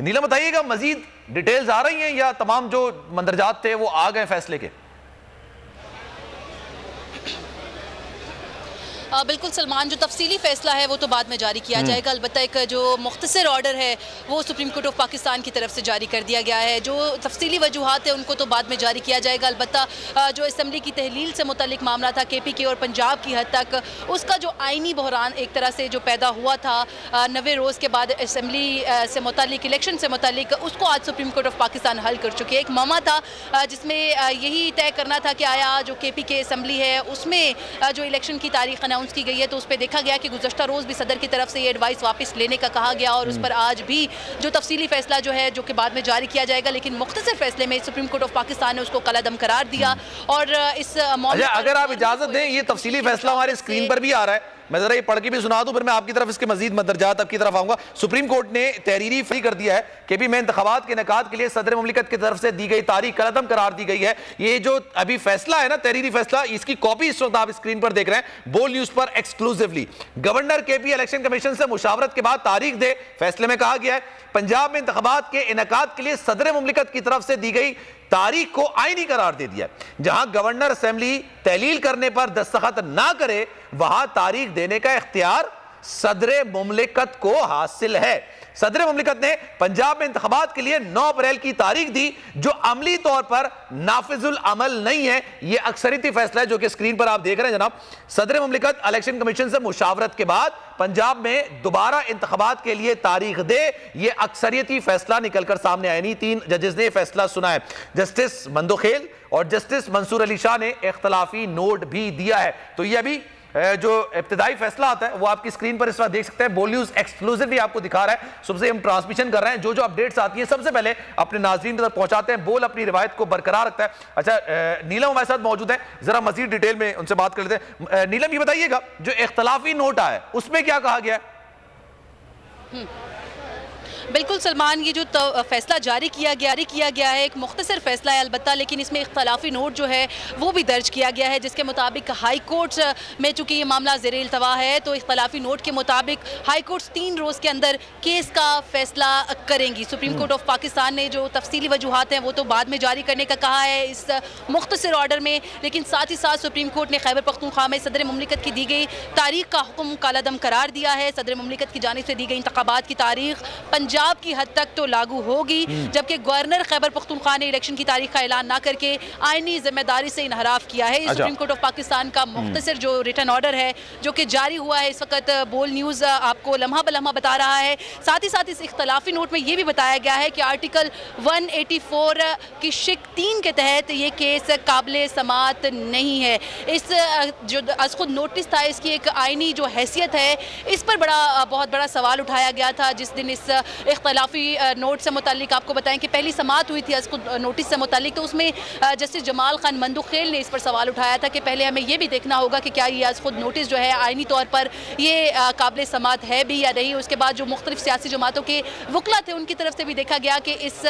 नीलम बताइएगा, मजीद डिटेल्स आ रही हैं या तमाम जो मंदरजात थे वो आ गए फैसले के? बिल्कुल सलमान, जो तफसीली फैसला है वो तो बाद में जारी किया जाएगा। अलबत्ता एक जो मुख्तसर ऑर्डर है वो सुप्रीम कोर्ट ऑफ पाकिस्तान की तरफ से जारी कर दिया गया है। जो तफसीली वजूहात है उनको तो बाद में जारी किया जाएगा। अलबत्ता जो असम्बली की तहलील से मुतल्लिक मामला था KPK और पंजाब की हद तक, उसका जो आइनी बहरान एक तरह से जो पैदा हुआ था 90 रोज़ के बाद असम्बली से मुतल्लिक, इलेक्शन से मुतल्लिक, उसको आज सुप्रीम कोर्ट ऑफ पाकिस्तान हल कर चुकी है। एक मामला था जिसमें यही तय करना था कि आया जो KPK असम्बली है उसमें जो इलेक्शन की तारीख अनाउंस की गई है तो उस पर देखा गया कि गुज़श्ता रोज़ भी सदर की तरफ से ये एडवाइस वापस लेने का कहा गया और उस पर आज भी जो तफसीली फैसला जो है जो कि बाद में जारी किया जाएगा, लेकिन मुख्तसर फैसले में सुप्रीम कोर्ट ऑफ पाकिस्तान ने उसको कलादम करार दिया। और इस अगर आप इजाजत दें, ये तफसीली फैसला हमारे स्क्रीन पर भी आ रहा है, मैं जरा ये पढ़ के भी सुना दूं, फिर मैं आपकी तरफ इसके मजीद मंदरजात आपकी तरफ आऊंगा। सुप्रीम कोर्ट ने तहरीरी फ्री कर दिया है कि भी में इंतखाबात के इनेकाद के लिए सदर मुमलिकत की तरफ से दी गई तारीख कलअदम करार दी गई है। ये जो अभी फैसला है ना, तहरीरी फैसला, इसकी कॉपी इस वक्त आप स्क्रीन पर देख रहे हैं, बोल न्यूज पर exclusively. Governor KP election commission से मुशावरत के बाद तारीख दे। फैसले में कहा गया है पंजाब में इंतखाबात के इनेकाद के लिए सदर मुमलिकत की तरफ से दी गई तारीख को आईनी करार दे दिया। जहां गवर्नर असेंबली तहलील करने पर दस्तखत ना करे, वहां तारीख देने का इख्तियार सदर मुमलिकत को हासिल है। सदर मुमलिकत ने पंजाब में इंतखाबात के लिए 9 अप्रैल की तारीख दी, जो अमली तौर पर नाफिजुल अमल नहीं है। यह अक्सरियती फैसला है जो कि स्क्रीन पर आप देख रहे हैं जनाब। सदर मुमलिकत इलेक्शन कमीशन से मुशावरत के बाद पंजाब में दोबारा इंतखाबात के लिए तारीख दे, यह अक्सरियती फैसला निकलकर सामने आया। नहीं, 3 जजेस ने फैसला सुना है। जस्टिस मंदोखेल और जस्टिस मंसूर अली शाह ने इख्तलाफी नोट भी दिया है। तो यह अभी जो इब्तिदाई फैसला आता है वो आपकी स्क्रीन पर इस वक्त देख सकते हैं। बोल न्यूज एक्सक्लूसिवली आपको दिखा रहा है, सुबह से हम ट्रांसमिशन कर रहे हैं। जो जो अपडेट्स आती हैं सबसे पहले अपने नाज़रीन तक पहुंचाते हैं। बोल अपनी रिवायत को बरकरार रखता है। अच्छा, नीलम हमारे साथ मौजूद है, जरा मजीद डिटेल में उनसे बात कर लेते हैं। नीलम, ये बताइएगा जो इख्तलाफी नोट आया उसमें क्या कहा गया है? बिल्कुल सलमान, ये जो फैसला जारी किया गया है एक मुख्तसर फैसला है अलबत्ता, लेकिन इसमें इख्तलाफी नोट जो है वो भी दर्ज किया गया है, जिसके मुताबिक हाई कोर्ट में चूंकि ये मामला ज़ेर इल्तवा है तो इख्तलाफी नोट के मुताबिक हाई कोर्ट 3 रोज़ के अंदर केस का फैसला करेंगी। सुप्रीम कोर्ट ऑफ पाकिस्तान ने जो तफसीली वजूहात हैं वो तो बाद में जारी करने का कहा है इस मुख्तसर ऑर्डर में, लेकिन साथ ही साथ सुप्रीम कोर्ट ने खैबर पख्तूनख्वा में सदर मुमलिकत की दी गई तारीख का हुक्म कालादम करार दिया है। सदर मुमलिकत की जानिब से दी गई इंतखाबात की तारीख पंजाब की हद तक तो लागू होगी, जबकि गवर्नर खैबर पख्तूनख्वा ने इलेक्शन की तारीख का ऐलान ना करके आईनी जिम्मेदारी से इनहराफ किया है। सुप्रीम कोर्ट ऑफ पाकिस्तान का मुख्तसर जो रिटन ऑर्डर है जो कि जारी हुआ है, इस वक्त बोल न्यूज़ आपको लम्हा बलम्हा बता रहा है। साथ ही साथ इस इख्तलाफी नोट में यह भी बताया गया है कि आर्टिकल 184 की शिक 3 के तहत ये केस काबिल समात नहीं है। इस जो अज खुद नोटिस था इसकी एक आईनी जो हैसियत है इस पर बहुत बड़ा सवाल उठाया गया था। जिस दिन इस इख्तलाफी नोट से मुतालिक आपको बताएं कि पहली समात हुई थी इसको नोटिस से मुतालिक, तो उसमें जस्टिस जमाल खान मंदुखेल ने इस पर सवाल उठाया था कि पहले हमें यह भी देखना होगा कि क्या ये आज खुद नोटिस जो है आईनी तौर पर ये काबिल समात है भी या नहीं। उसके बाद जो मुख्तलिफ सियासी जमातों के वकला थे उनकी तरफ से भी देखा गया कि इस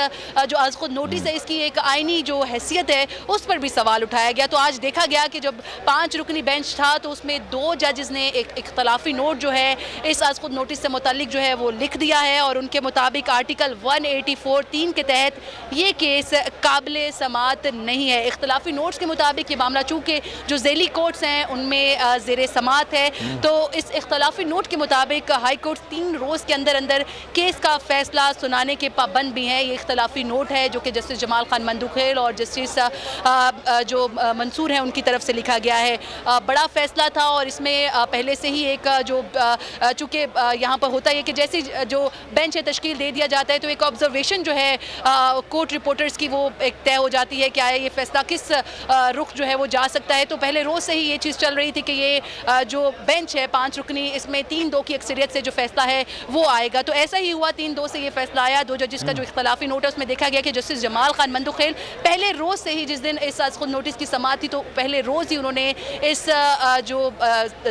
जो आज खुद नोटिस है इसकी एक आईनी जो हैसियत है उस पर भी सवाल उठाया गया। तो आज देखा गया कि जब 5 रुकनी बेंच था तो उसमें 2 जजेस ने एक इख्तलाफी नोट जो है इस आज खुद नोटिस से मुतालिक जो है वो लिख दिया है और उनके मुताबिक आर्टिकल 184(3) के तहत ये केस काबिल समात नहीं है। इख्तलाफी नोट्स के मुताबिक ये मामला चूँकि जो ज़ेली कोर्ट्स हैं उनमें ज़ेर समात है, तो इस इख्तलाफी नोट के मुताबिक हाई कोर्ट 3 रोज़ के अंदर अंदर केस का फैसला सुनाने के पाबंद भी हैं। ये इख्तलाफी नोट है जो कि जस्टिस जमाल खान मंदुखेल और जस्टिस जो मंसूर हैं उनकी तरफ से लिखा गया है। बड़ा फैसला था और इसमें पहले से ही एक जो चूँकि यहाँ पर होता है कि जैसे जो बेंच है तश्कील दे दिया जाता है तो एक ऑब्जर्वेशन जो है कोर्ट रिपोर्टर्स की वो एक तय हो जाती है कि आया ये फैसला किस रुख जो है वो जा सकता है। तो पहले रोज़ से ही ये चीज़ चल रही थी कि ये जो बेंच है 5 रुकनी इसमें 3-2 की अक्सरियत से जो फैसला है वो आएगा। तो ऐसा ही हुआ, 3-2 से ये फैसला आया। 2 जजेस का जो इख्तलाफी नोट है उसमें देखा गया कि जस्टिस जमाल खान मंदुखेल पहले रोज़ से ही जिस दिन इस खुद नोटिस की समात थी तो पहले रोज़ ही उन्होंने इस जो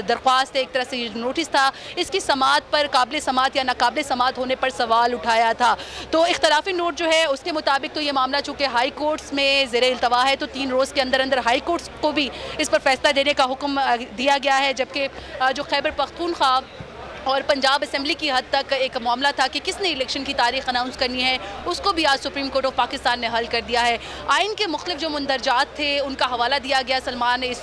दरख्वास्त है एक तरह से नोटिस था इसकी समात पर काबिल समात या नाकाबिल समात होने पर सवाल उठाया था। तो इख्तलाफी नोट जो है उसके मुताबिक तो ये मामला चूँकि हाई कोर्ट्स में ज़ेर इल्तवा है तो 3 रोज़ के अंदर अंदर हाई कोर्ट्स को भी इस पर फैसला देने का हुक्म दिया गया है, जबकि जो खैबर पख्तूनख्वा और पंजाब असेंबली की हद तक एक मामला था कि किसने इलेक्शन की तारीख अनाउंस करनी है, उसको भी आज सुप्रीम कोर्ट ऑफ पाकिस्तान ने हल कर दिया है। आइन के मुख्तलिफ जो मुंदरजात थे उनका हवाला दिया गया। सलमान, इस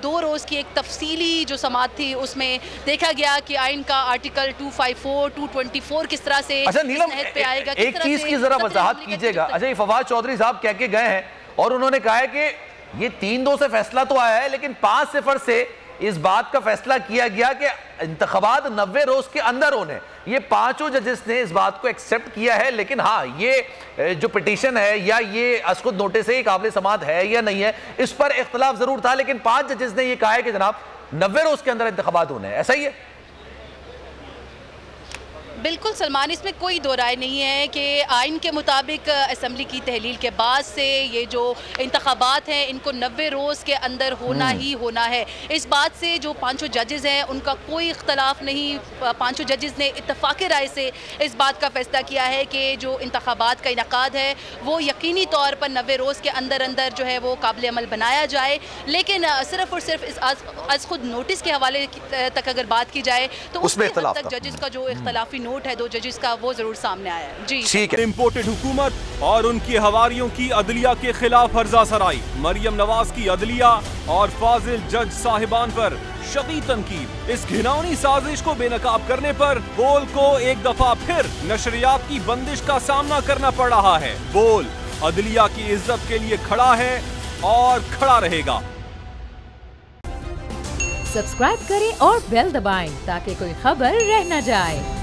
2 रोज़ की एक तफसीली जो समात थी उसमें देखा गया कि आइन का आर्टिकल 254, 224 किस तरह से अच्छा नीलम, पे आएगा। एक चीज की जरा वजाहत कीजिएगा। अच्छा, ये फवाद चौधरी साहब कह के गए हैं और उन्होंने कहा है कि ये 3-2 से फैसला तो आया है, लेकिन 5-0 से इस बात का फैसला किया गया कि इंतखाबात 90 रोज के अंदर होने। ये 5 जजेस ने इस बात को एक्सेप्ट किया है, लेकिन हाँ, ये जो पिटीशन है या ये असखुद नोटिस है, काबिल समात है या नहीं है, इस पर इख्तलाफ जरूर था, लेकिन 5 जजेस ने ये कहा है कि जनाब 90 रोज के अंदर इंतखाबात होने हैं। ऐसा ही है? बिल्कुल सलमान, इसमें कोई दो राय नहीं है कि आइन के मुताबिक असेंबली की तहलील के बाद से ये जो इंतखाबात हैं इनको 90 रोज़ के अंदर होना ही होना है। इस बात से जो 5 जजेस हैं उनका कोई इख्तलाफ नहीं। 5 जजेस ने इत्तफाक़ी राय से इस बात का फैसला किया है कि जो इंतखाबात का इनकाद है वो यकीनी तौर पर 90 रोज़ के अंदर अंदर जो है वो काबिल अमल बनाया जाए। लेकिन सिर्फ और सिर्फ इस आज खुद नोटिस के हवाले तक अगर बात की जाए तो उसमें हद तक जजेस का जो इख्तलाफी नोट है 2 जजेस का वो जरूर सामने आया है। जी ठीक है। इम्पोर्टेड हुकूमत और उनकी हवारियों की अदलिया के खिलाफ हर्जा सराई, मरियम नवाज की अदलिया और फाजिल जज साहिबान पर शदीद तनकीद। इस घिनौनी साजिश को बेनकाब करने पर बोल को एक दफा फिर नशरियात की बंदिश का सामना करना पड़ रहा है। बोल अदलिया की इज्जत के लिए खड़ा है और खड़ा रहेगा। सब्सक्राइब करें और बेल दबाएं ताकि कोई खबर रह न जाए।